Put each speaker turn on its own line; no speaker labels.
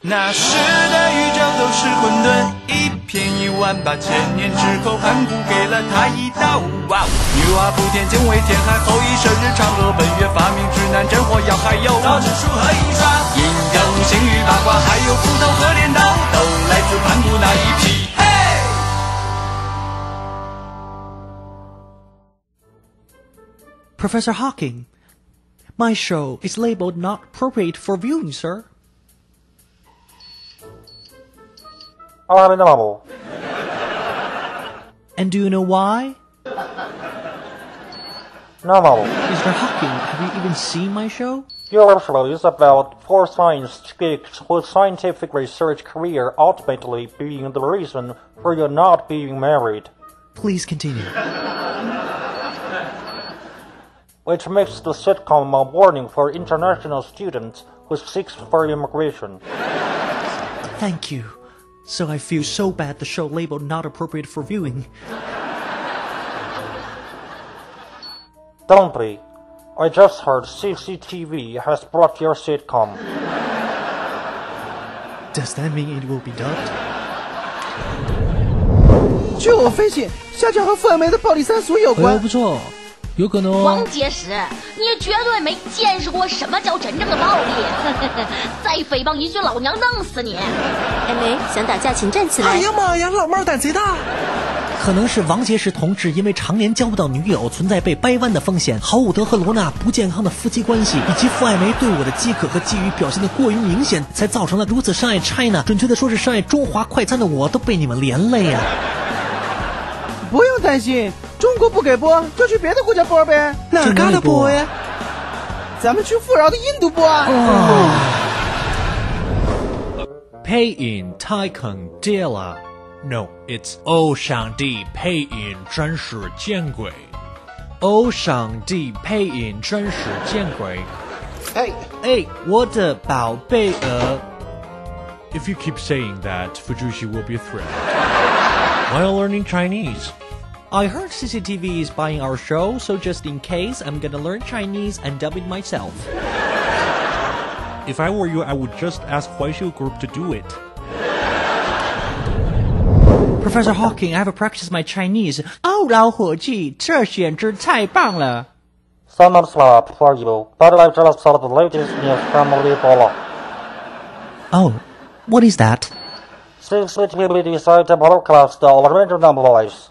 那时的宇宙都是混沌，一片18000年之后，盘古给了他一道哇！女娲补天，惊为天海，后羿射日嫦娥，本月发明指南针火药，还有造纸术和印刷，阴阳星与八卦，还有斧头和镰刀，都来自盘古那一批。嘿
Professor Hawking, my show is labeled not appropriate for viewing, sir. And do you know why?
No.
Mr. Hawking, have you even seen my show?
Your show is about 4 science geeks whose scientific research career ultimately being the reason for your not being married.
Please continue.
Which makes the sitcom a warning for international students who seek for immigration.
Thank you. So I feel so bad the show labeled not appropriate for viewing.
Don't be. I just heard CCTV has brought your sitcom.
Does that mean it will be dubbed?
据我分析，下降和福尔梅的暴力3俗有关。
不错，有可能哦。
王结石，你绝对没见识过什么叫真正的暴力，再诽谤一句，老娘弄死你！
妹妹想打架请站起来！
哎呀妈呀，老妹儿胆贼大！
可能是王杰石同志因为常年交不到女友，存在被掰弯的风险；郝伍德和罗娜不健康的夫妻关系，以及傅爱梅对我的饥渴和觊觎表现得过于明显，才造成了如此深爱 China， 准确的说是深爱中华快餐的我都被你们连累啊！
不用担心，中国不给播，就去别的国家播呗。哪嘎达播呀？咱们去富饶的印度播啊！
配音太坑爹了。No, it's 哦上帝配音真是见鬼！哦上帝配音真是见鬼！哎，我的宝贝儿
If you keep saying that, Fujushi will be a threat. While learning Chinese.
I heard CCTV is buying our show, so just in case, I'm gonna learn Chinese and dub it myself.
If I were you, I would just ask Huaishou Group to do it.
Professor Hawking, I have practiced my Chinese. 哦老伙计，这简直太棒了
Some slap for you, but I've just saw the latest news from Ebola.
Oh, what is that?
CCTV decided to broadcast the original voice.